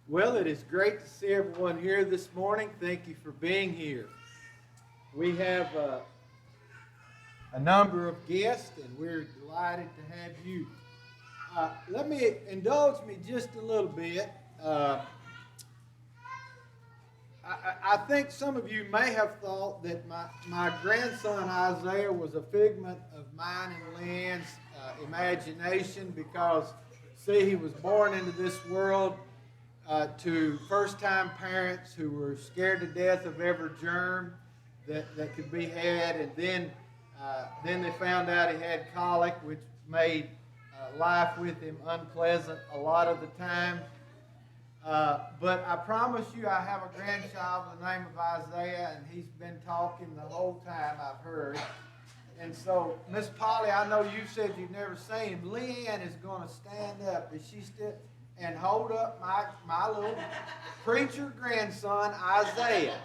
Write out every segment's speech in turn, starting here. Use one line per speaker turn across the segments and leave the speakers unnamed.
Well, it is great to see everyone here this morning. Thank you for being here. We have a number of guests, and we're delighted to have you. Let me indulge me just a little bit. I think some of you may have thought that my grandson Isaiah was a figment of mine and Lynn's imagination because, see, he was born into this world to first-time parents who were scared to death of every germ that could be had, and then they found out he had colic, which made life with him unpleasant a lot of the time. But I promise you I have a grandchild by the name of Isaiah, and he's been talking the whole time, I've heard. And so, Miss Polly, I know you said you've never seen him. Leanne is going to stand up. Is she still? And hold up my little preacher grandson, Isaiah.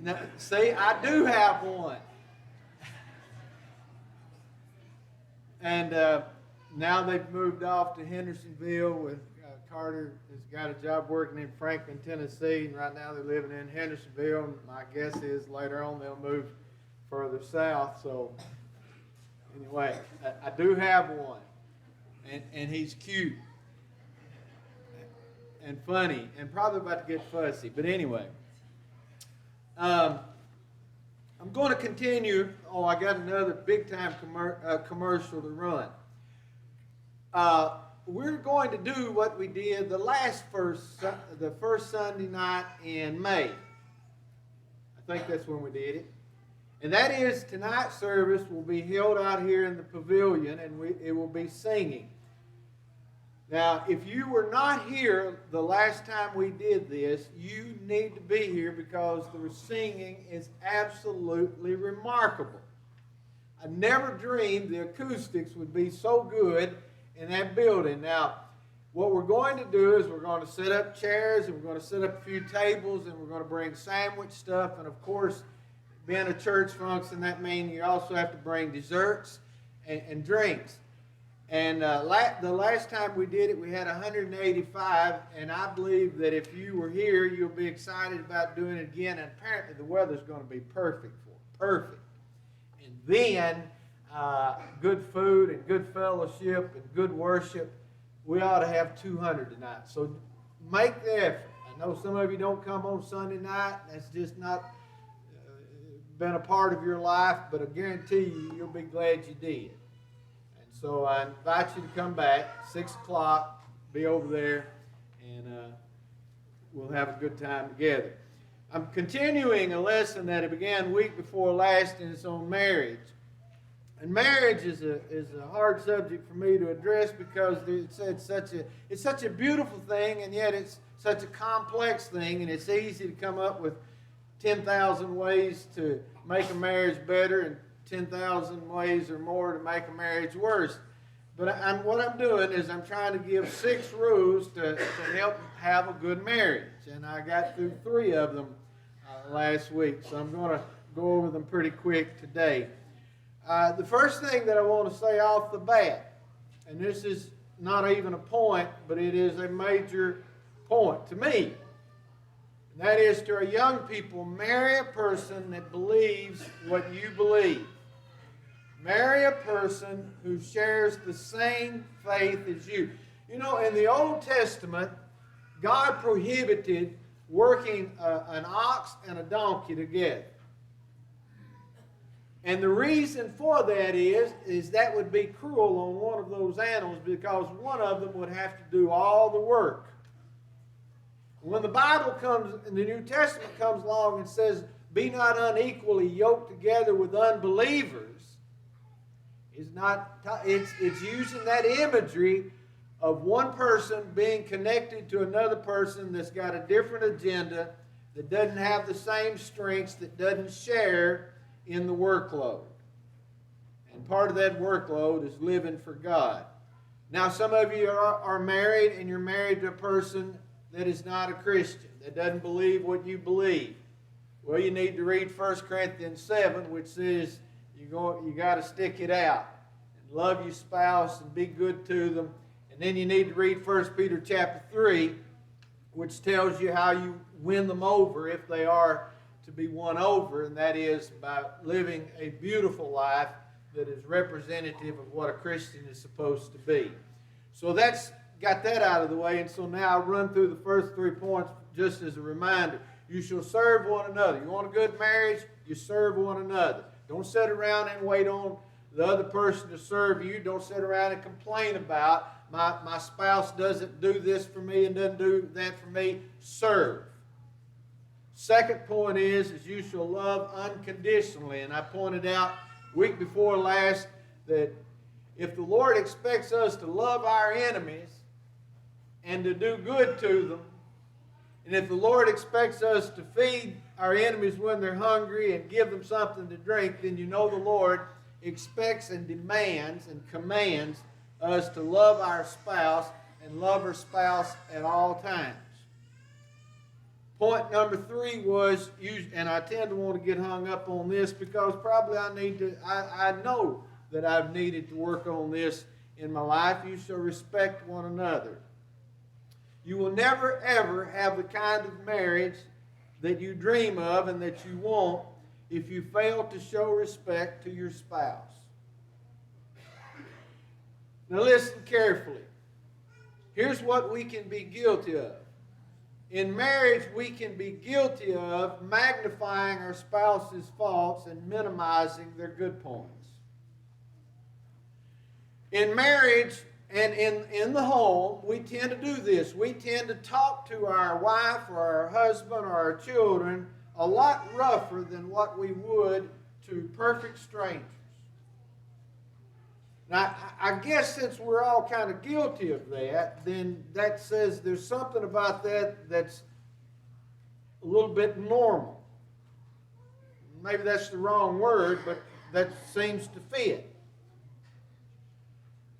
Now, see, I do have one. And now they've moved off to Hendersonville with Carter has got a job working in Franklin, Tennessee, and right now they're living in Hendersonville. And my guess is later on they'll move further south. So anyway, I do have one, and he's cute and funny and probably about to get fussy. But anyway, I'm going to continue. Oh, I got another big-time commercial to run. We're going to do what we did the first Sunday night in May. I think that's when we did it. And that is, tonight's service will be held out here in the pavilion, and it will be singing. Now, if you were not here the last time we did this, you need to be here because the singing is absolutely remarkable. I never dreamed the acoustics would be so good in that building. Now, what we're going to do is we're going to set up chairs, and we're going to set up a few tables, and we're going to bring sandwich stuff, and of course, being a church function, that means you also have to bring desserts and drinks. And the last time we did it, we had 185, and I believe that if you were here, you'll be excited about doing it again, and apparently the weather's going to be perfect for it. Perfect. And then, good food and good fellowship and good worship. We ought to have 200 tonight. So make the effort. I know some of you don't come on Sunday night. That's just not been a part of your life, but I guarantee you, you'll be glad you did. And so I invite you to come back, 6 o'clock, be over there, and we'll have a good time together. I'm continuing a lesson that I began week before last, and it's on marriage. And marriage is a hard subject for me to address because it's such a beautiful thing, and yet it's such a complex thing, and it's easy to come up with 10,000 ways to make a marriage better and 10,000 ways or more to make a marriage worse. But what I'm doing is I'm trying to give 6 rules to help have a good marriage, and I got through 3 of them last week, so I'm going to go over them pretty quick today. The first thing that I want to say off the bat, and this is not even a point, but it is a major point to me, and that is to our young people, marry a person that believes what you believe. Marry a person who shares the same faith as you. You know, in the Old Testament, God prohibited working an ox and a donkey together. And the reason for that is that would be cruel on one of those animals because one of them would have to do all the work. When the Bible comes, and the New Testament comes along and says, be not unequally yoked together with unbelievers, it's using that imagery of one person being connected to another person that's got a different agenda, that doesn't have the same strengths, that doesn't share in the workload. And part of that workload is living for God. Now, some of you are married, and you're married to a person that is not a Christian, that doesn't believe what you believe. Well, you need to read 1 Corinthians 7, which says you got to stick it out and love your spouse and be good to them And then you need to read 1 Peter chapter 3, which tells you how you win them over if they are to be won over, and that is by living a beautiful life that is representative of what a Christian is supposed to be. So that's got that out of the way, and so now I'll run through the first 3 points just as a reminder. You shall serve one another. You want a good marriage? You serve one another. Don't sit around and wait on the other person to serve you. Don't sit around and complain about, my spouse doesn't do this for me and doesn't do that for me. Serve. Second point is you shall love unconditionally. And I pointed out week before last that if the Lord expects us to love our enemies and to do good to them, and if the Lord expects us to feed our enemies when they're hungry and give them something to drink, then you know the Lord expects and demands and commands us to love our spouse and love our spouse at all times. Point number 3 was, and I tend to want to get hung up on this because probably I know that I've needed to work on this in my life. You shall respect one another. You will never ever have the kind of marriage that you dream of and that you want if you fail to show respect to your spouse. Now listen carefully. Here's what we can be guilty of. In marriage, we can be guilty of magnifying our spouse's faults and minimizing their good points. In marriage and in the home, we tend to do this. We tend to talk to our wife or our husband or our children a lot rougher than what we would to perfect strangers. Now, I guess since we're all kind of guilty of that, then that says there's something about that that's a little bit normal. Maybe that's the wrong word, but that seems to fit.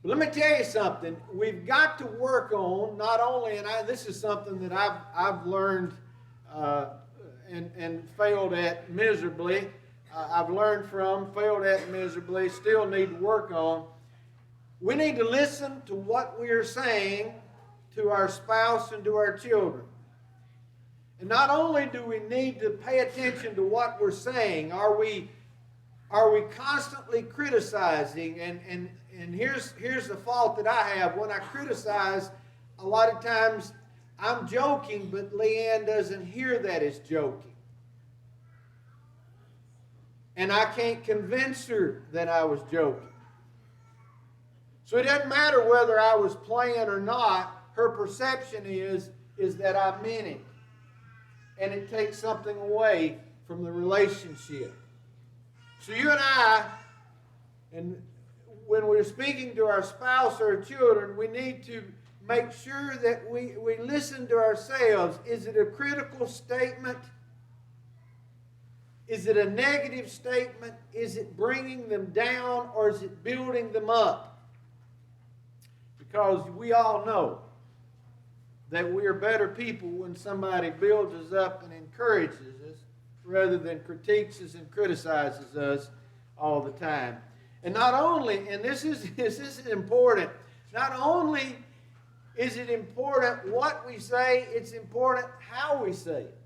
But let me tell you something. We've got to work on not only, and this is something that I've learned and failed at miserably. I've learned from, failed at miserably, still need to work on. We need to listen to what we are saying to our spouse and to our children. And not only do we need to pay attention to what we're saying, are we constantly criticizing? And here's the fault that I have. When I criticize, a lot of times I'm joking, but Leanne doesn't hear that as joking. And I can't convince her that I was joking. So it doesn't matter whether I was playing or not. Her perception is that I meant it. And it takes something away from the relationship. So you and I, and when we're speaking to our spouse or children, we need to make sure that we listen to ourselves. Is it a critical statement? Is it a negative statement? Is it bringing them down, or is it building them up? Because we all know that we are better people when somebody builds us up and encourages us rather than critiques us and criticizes us all the time. And not only, and this is important, not only is it important what we say, it's important how we say it.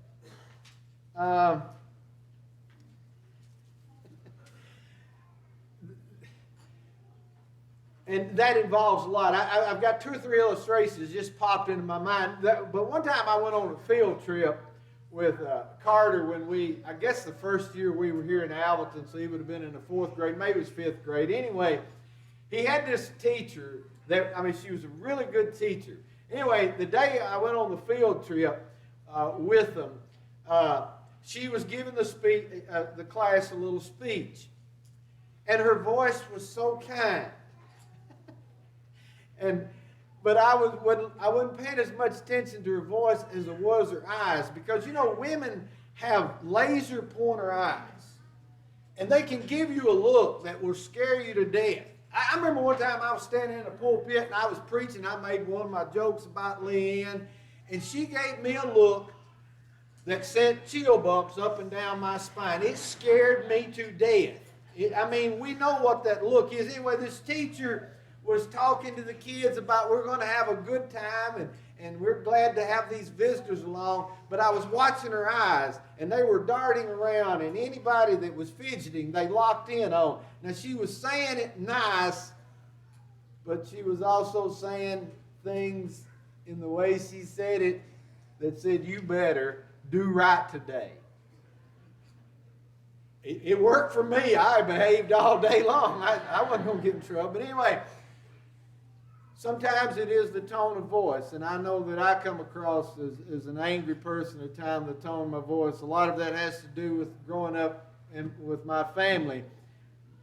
And that involves a lot. I've got 2 or 3 illustrations just popped into my mind. But one time I went on a field trip with Carter when I guess the first year we were here in Alvaton, so he would have been in the 4th grade, maybe it was 5th grade. Anyway, he had this teacher she was a really good teacher. Anyway, the day I went on the field trip with them, she was giving the class a little speech. And her voice was so kind. But I wasn't paying as much attention to her voice as it was her eyes, because women have laser pointer eyes, and they can give you a look that will scare you to death. I remember one time I was standing in a pulpit and I was preaching. I made one of my jokes about Leanne, and she gave me a look that sent chill bumps up and down my spine. It scared me to death. We know what that look is. Anyway, this teacher was talking to the kids about we're going to have a good time and we're glad to have these visitors along. But I was watching her eyes, and they were darting around, and anybody that was fidgeting, they locked in on. Now, she was saying it nice, but she was also saying things in the way she said it that said, you better do right today. It worked for me. I behaved all day long. I wasn't going to get in trouble. But anyway, sometimes it is the tone of voice, and I know that I come across as an angry person at times, the tone of my voice. A lot of that has to do with growing up with my family.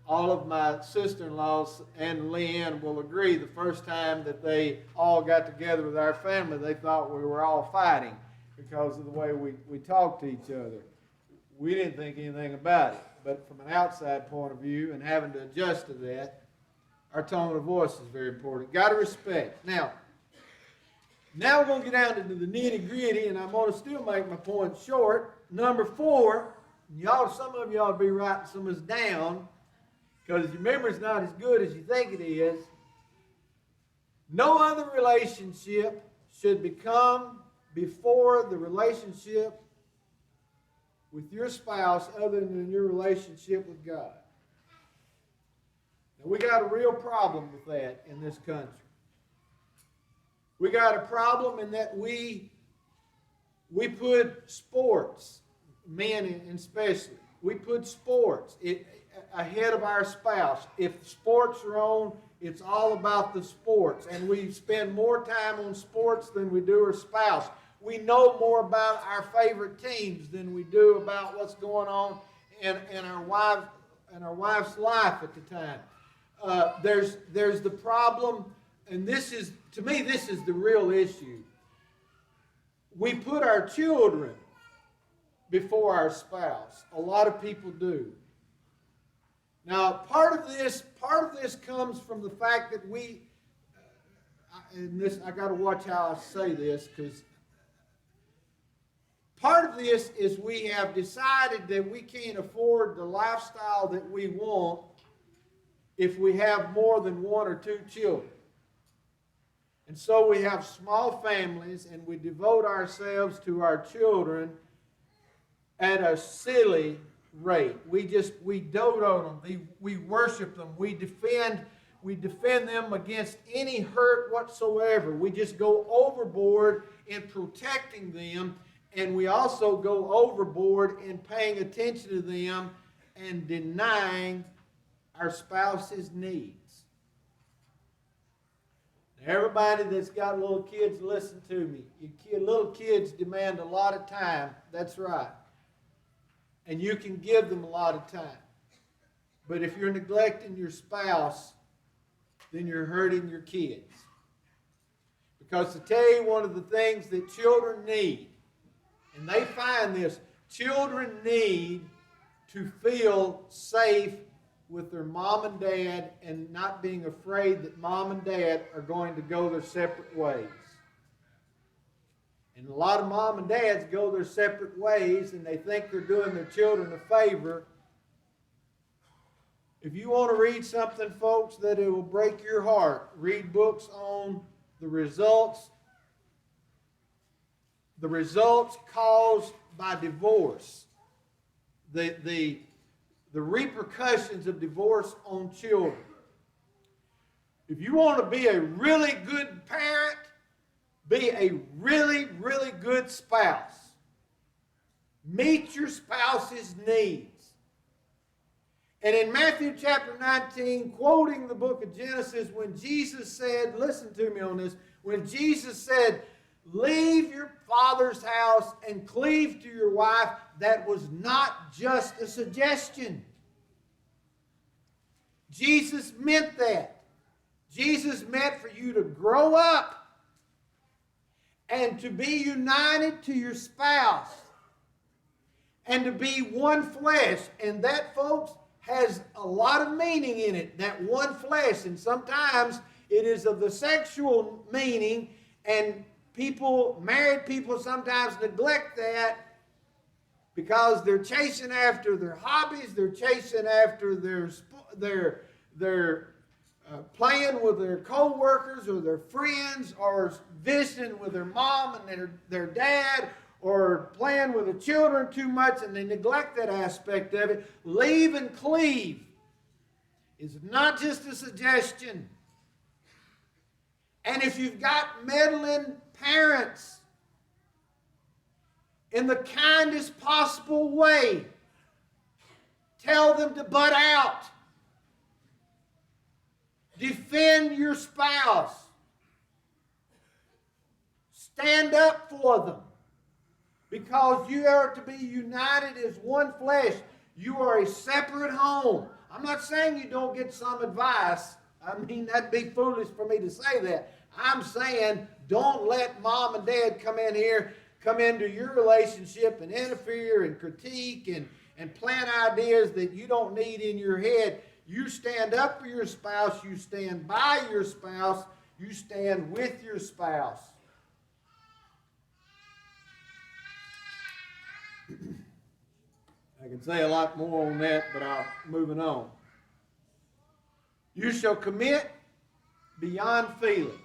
All of my sister-in-laws and Leanne will agree the first time that they all got together with our family, they thought we were all fighting because of the way we talked to each other. We didn't think anything about it, but from an outside point of view and having to adjust to that, our tone of voice is very important. Got to respect. Now we're going to get down into the nitty-gritty, and I'm going to still make my point short. Number 4, some of y'all be writing some of this down because your memory's not as good as you think it is. No other relationship should become before the relationship with your spouse other than your relationship with God. Now, we got a real problem with that in this country. We got a problem in that we put sports, men especially, we put sports ahead of our spouse. If sports are on, it's all about the sports. And we spend more time on sports than we do our spouse. We know more about our favorite teams than we do about what's going on in our wife's life at the time. There's the problem, and to me, this is the real issue. We put our children before our spouse. A lot of people do. Now, part of this comes from the fact that I got to watch how I say this, because part of this is we have decided that we can't afford the lifestyle that we want if we have more than 1 or 2 children. And so we have small families, and we devote ourselves to our children at a silly rate. We dote on them. We worship them. We defend them against any hurt whatsoever. We just go overboard in protecting them, and we also go overboard in paying attention to them and denying our spouse's needs. Now, everybody that's got little kids, listen to me. Little kids demand a lot of time. That's right. And you can give them a lot of time. But if you're neglecting your spouse, then you're hurting your kids. Because to tell you one of the things that children need, and they find this, children need to feel safe with their mom and dad and not being afraid that mom and dad are going to go their separate ways. And a lot of mom and dads go their separate ways and they think they're doing their children a favor. If you want to read something, folks, that it will break your heart, read books on the results caused by divorce. The repercussions of divorce on children. If you want to be a really good parent, be a really, really good spouse. Meet your spouse's needs. And in Matthew chapter 19, quoting the book of Genesis, when Jesus said, listen to me on this, when Jesus said, leave your father's house and cleave to your wife, that was not just a suggestion. Jesus meant that. Jesus meant for you to grow up and to be united to your spouse and to be one flesh. And that, folks, has a lot of meaning in it, that one flesh. And sometimes it is of the sexual meaning, and married people sometimes neglect that because they're chasing after their hobbies, they're chasing after their playing with their co-workers or their friends, or visiting with their mom and their dad, or playing with the children too much and they neglect that aspect of it. Leave and cleave is not just a suggestion. And if you've got meddling parents, in the kindest possible way, tell them to butt out. Defend your spouse. Stand up for them. Because you are to be united as one flesh. You are a separate home. I'm not saying you don't get some advice. I mean, that'd be foolish for me to say that. I'm saying don't let mom and dad come into your relationship and interfere and critique and plant ideas that you don't need in your head. You stand up for your spouse. You stand by your spouse. You stand with your spouse. I can say a lot more on that, but I'm moving on. You shall commit beyond feelings.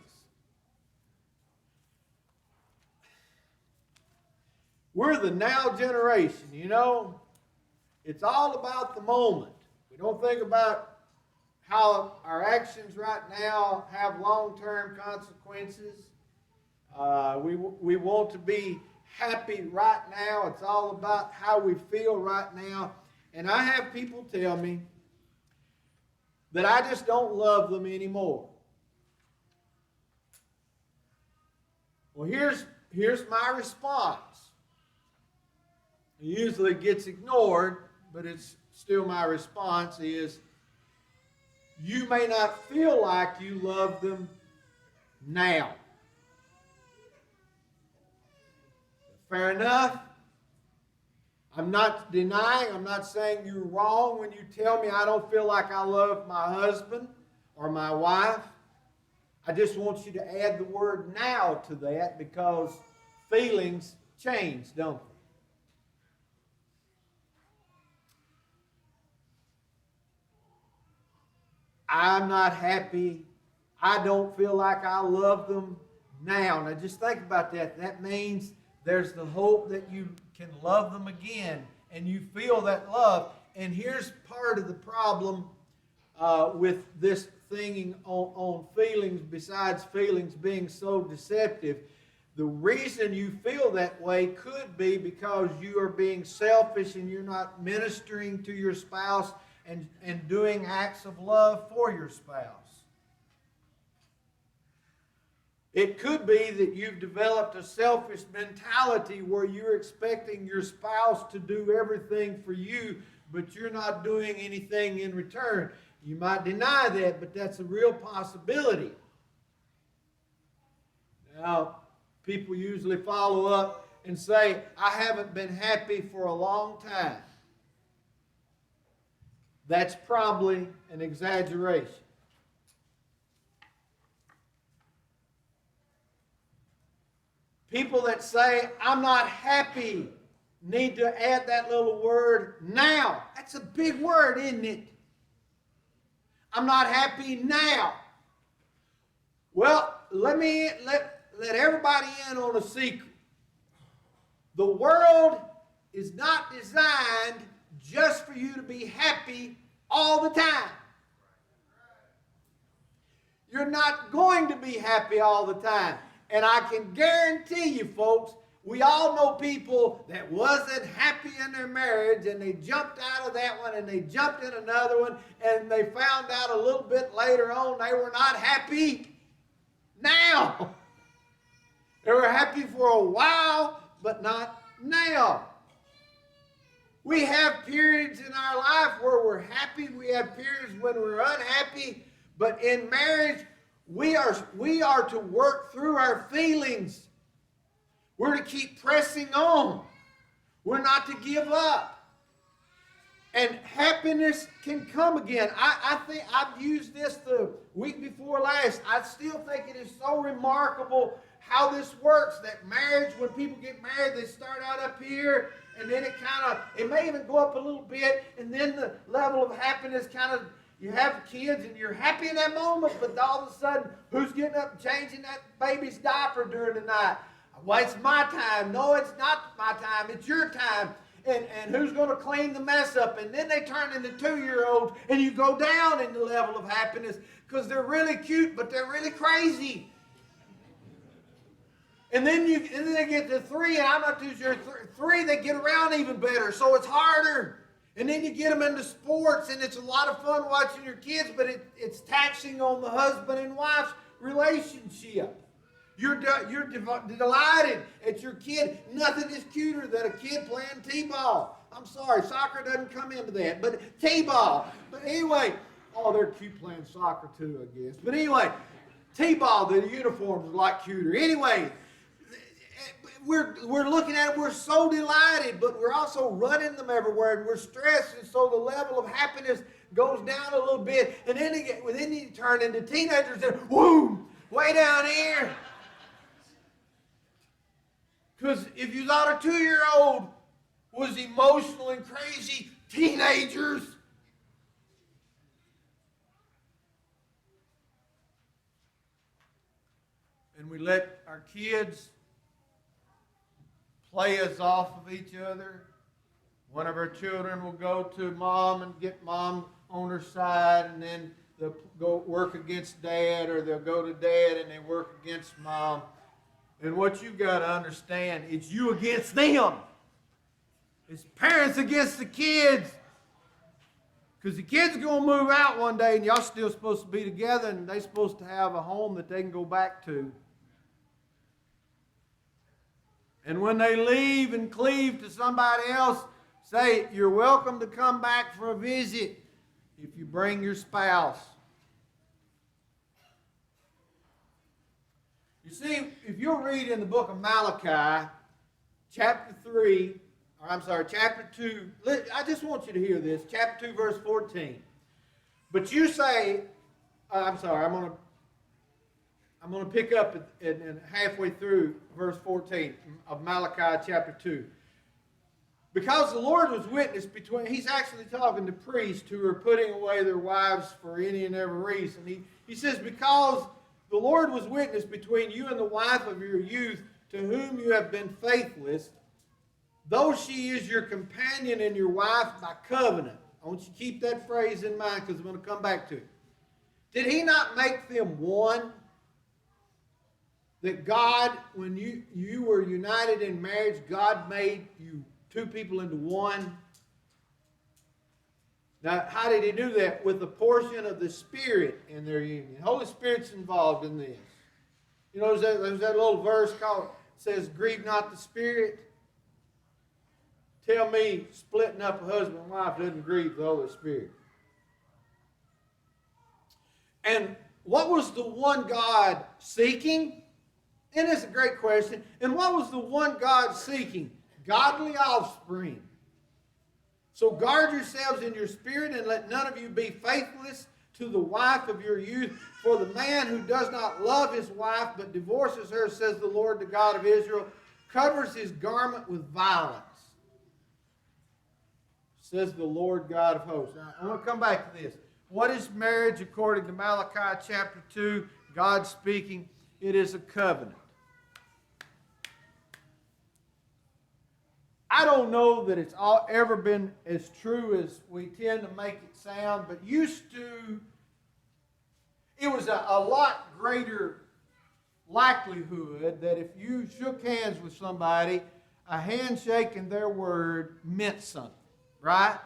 We're the now generation, you know. It's all about the moment. We don't think about how our actions right now have long-term consequences. We want to be happy right now. It's all about how we feel right now. And I have people tell me that I just don't love them anymore. Well, here's my response. It usually gets ignored, but it's still my response is, you may not feel like you love them now. Fair enough. I'm not denying, I'm not saying you're wrong when you tell me I don't feel like I love my husband or my wife. I just want you to add the word now to that, because feelings change, don't they? I'm not happy. I don't feel like I love them now. Now just think about that. That means there's the hope that you can love them again and you feel that love. And here's part of the problem with this thinking on feelings, besides feelings being so deceptive. The reason you feel that way could be because you are being selfish and you're not ministering to your spouse and doing acts of love for your spouse. It could be that you've developed a selfish mentality where you're expecting your spouse to do everything for you, but you're not doing anything in return. You might deny that, but that's a real possibility. Now, people usually follow up and say, I haven't been happy for a long time. That's probably an exaggeration. People that say, I'm not happy, need to add that little word, now. That's a big word, isn't it? I'm not happy now. Well, let everybody in on a secret. The world is not designed just for you to be happy all the time. You're not going to be happy all the time. And I can guarantee you, folks, we all know people that wasn't happy in their marriage and they jumped out of that one and they jumped in another one and they found out a little bit later on they were not happy now. They were happy for a while, but not now. We have periods in our life where we're happy. We have periods when we're unhappy. But in marriage, we are to work through our feelings. We're to keep pressing on. We're not to give up. And happiness can come again. I think I've used this the week before last. I still think it is so remarkable how this works. That marriage, when people get married, they start out up here, and then it may even go up a little bit, and then the level of happiness kind of you have kids and you're happy in that moment, but all of a sudden, who's getting up and changing that baby's diaper during the night? Well, it's my time. No, it's not my time. It's your time. And who's going to clean the mess up? And then they turn into 2-year-olds, and you go down in the level of happiness because they're really cute, but they're really crazy. And then they get to 3, and I'm not too sure. 3, they get around even better, so it's harder. And then you get them into sports, and it's a lot of fun watching your kids, but it's taxing on the husband and wife's relationship. You're delighted at your kid. Nothing is cuter than a kid playing t-ball. I'm sorry, soccer doesn't come into that, but t-ball. But anyway, oh, they're cute playing soccer too, I guess. But anyway, t-ball, the uniforms are a lot cuter. Anyway, we're looking at it, we're so delighted, but we're also running them everywhere, and we're stressed, and so the level of happiness goes down a little bit, and then you turn into teenagers, and whoo, way down here. Because if you thought a 2-year-old was emotional and crazy, teenagers. And we let our kids play us off of each other. One of our children will go to mom and get mom on her side, and then they'll go work against dad, or they'll go to dad and they work against mom. And what you've got to understand, it's you against them. It's parents against the kids. Because the kids are going to move out one day, and y'all still supposed to be together, and they're supposed to have a home that they can go back to. And when they leave and cleave to somebody else, say, you're welcome to come back for a visit if you bring your spouse. You see, if you'll read in the book of Malachi, chapter 2, I just want you to hear this, chapter 2, verse 14. But you say, I'm going to pick up at halfway through verse 14 of Malachi chapter 2. Because the Lord was witness between, he's actually talking to priests who are putting away their wives for any and every reason. He says, because the Lord was witness between you and the wife of your youth, to whom you have been faithless, though she is your companion and your wife by covenant. I want you to keep that phrase in mind because I'm going to come back to it. Did he not make them one? That God, when you were united in marriage, God made you two people into one. Now, how did he do that? With a portion of the Spirit in their union. The Holy Spirit's involved in this. You know, there's that little verse called, says, grieve not the Spirit. Tell me splitting up a husband and wife doesn't grieve the Holy Spirit. And what was the one God seeking? And it's a great question. And what was the one God seeking? Godly offspring. So guard yourselves in your spirit, and let none of you be faithless to the wife of your youth. For the man who does not love his wife, but divorces her, says the Lord, the God of Israel, covers his garment with violence. Says the Lord God of hosts. Now, I want to come back to this. What is marriage according to Malachi chapter 2? God speaking, it is a covenant. I don't know that it's ever been as true as we tend to make it sound, but used to, it was a lot greater likelihood that if you shook hands with somebody, a handshake and their word meant something, right?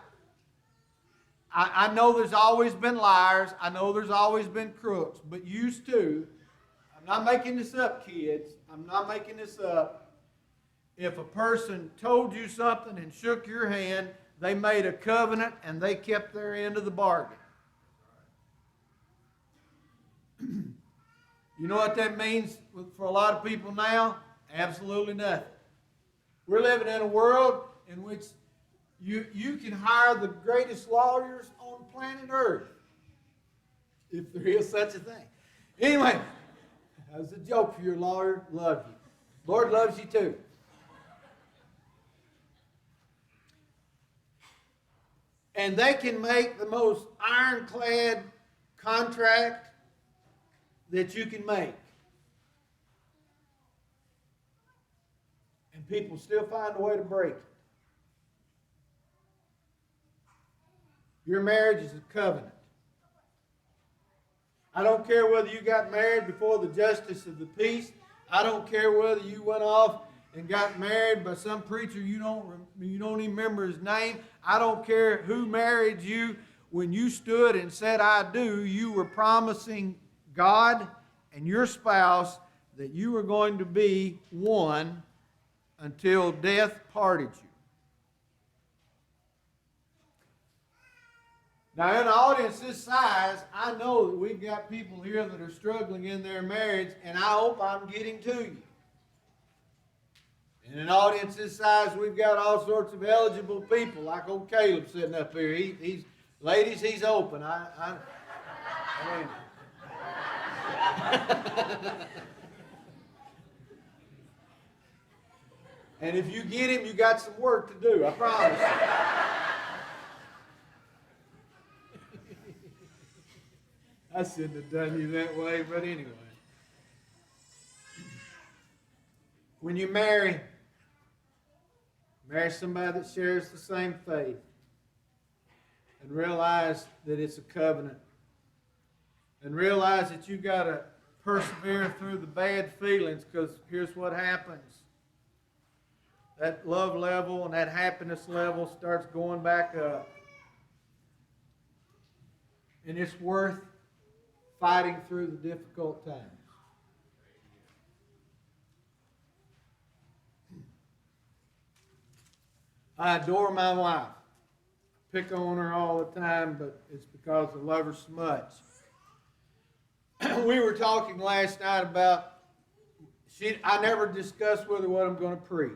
I know there's always been liars. I know there's always been crooks, but used to, I'm not making this up, kids. I'm not making this up. If a person told you something and shook your hand, they made a covenant and they kept their end of the bargain. You know what that means for a lot of people now? Absolutely nothing. We're living in a world in which you can hire the greatest lawyers on planet Earth, if there is such a thing. Anyway, that was a joke for your lawyer. Love you. Lord loves you too. And they can make the most ironclad contract that you can make. And people still find a way to break it. Your marriage is a covenant. I don't care whether you got married before the justice of the peace. I don't care whether you went off and got married by some preacher you don't even remember his name. I don't care who married you. When you stood and said, I do, you were promising God and your spouse that you were going to be one until death parted you. Now, in an audience this size, I know that we've got people here that are struggling in their marriage, and I hope I'm getting to you. In an audience this size, we've got all sorts of eligible people, like old Caleb sitting up here. Ladies, he's open. I mean, and if you get him, you got some work to do, I promise you. I shouldn't have done you that way, but anyway. When you marry somebody that shares the same faith and realize that it's a covenant and realize that you got to persevere through the bad feelings, because here's what happens. That love level and that happiness level starts going back up. And it's worth fighting through the difficult times. I adore my wife. Pick on her all the time, but it's because I love her so much. We were talking last night about, I never discussed with her what I'm going to preach.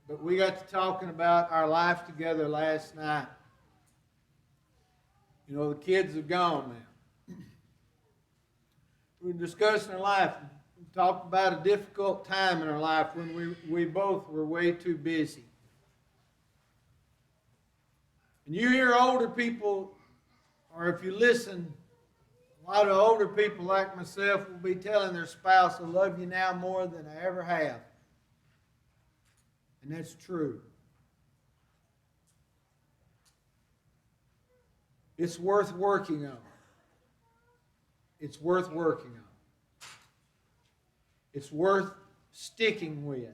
But we got to talking about our life together last night. You know, the kids have gone now. We were discussing our life. We talked about a difficult time in our life when we both were way too busy. And you hear older people, or if you listen, a lot of older people like myself will be telling their spouse, I love you now more than I ever have. And that's true. It's worth working on. It's worth working on. It's worth sticking with.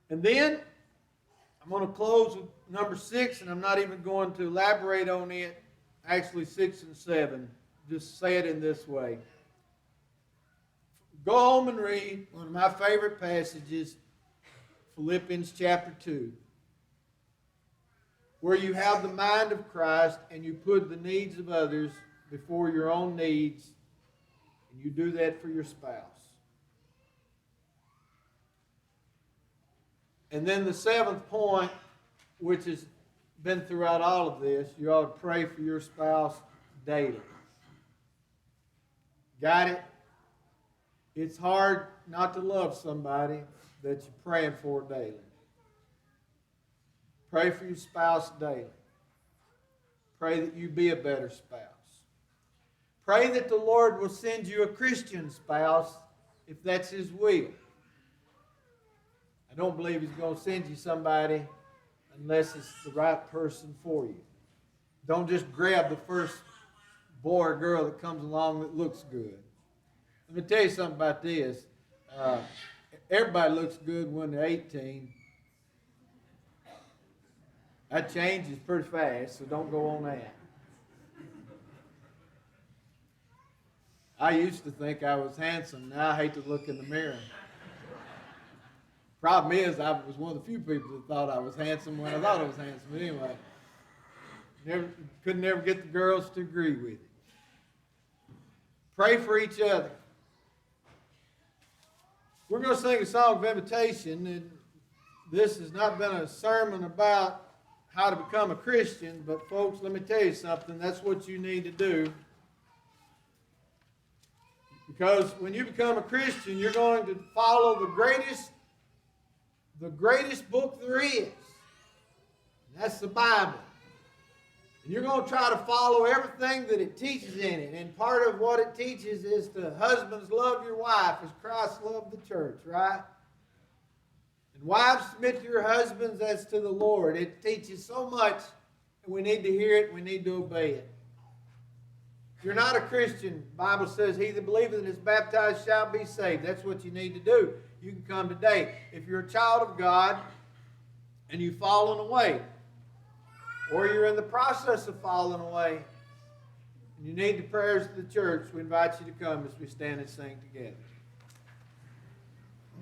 And then I'm going to close with number 6, and I'm not even going to elaborate on it. Actually, 6 and 7. Just say it in this way. Go home and read one of my favorite passages, Philippians chapter 2, where you have the mind of Christ and you put the needs of others before your own needs, and you do that for your spouse. And then the 7th point, which has been throughout all of this, you ought to pray for your spouse daily. Got it? It's hard not to love somebody that you're praying for daily. Pray for your spouse daily. Pray that you be a better spouse. Pray that the Lord will send you a Christian spouse if that's His will. I don't believe He's going to send you somebody unless it's the right person for you. Don't just grab the first boy or girl that comes along that looks good. Let me tell you something about this. Everybody looks good when they're 18. That changes pretty fast, so don't go on that. I used to think I was handsome. Now I hate to look in the mirror. Problem is, I was one of the few people that thought I was handsome when I thought I was handsome. But anyway, could never get the girls to agree with it. Pray for each other. We're going to sing a song of invitation, and this has not been a sermon about how to become a Christian, but folks, let me tell you something. That's what you need to do. Because when you become a Christian, you're going to follow the greatest the greatest book there is. And that's the Bible. And you're going to try to follow everything that it teaches in it. And part of what it teaches is to husbands, love your wife as Christ loved the church, right? And wives, submit to your husbands as to the Lord. It teaches so much, and we need to hear it, and we need to obey it. If you're not a Christian, the Bible says, he that believeth and is baptized shall be saved. That's what you need to do. You can come today. If you're a child of God and you've fallen away, or you're in the process of falling away, and you need the prayers of the church, we invite you to come as we stand and sing together.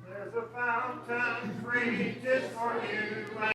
There's a fountain free just for you.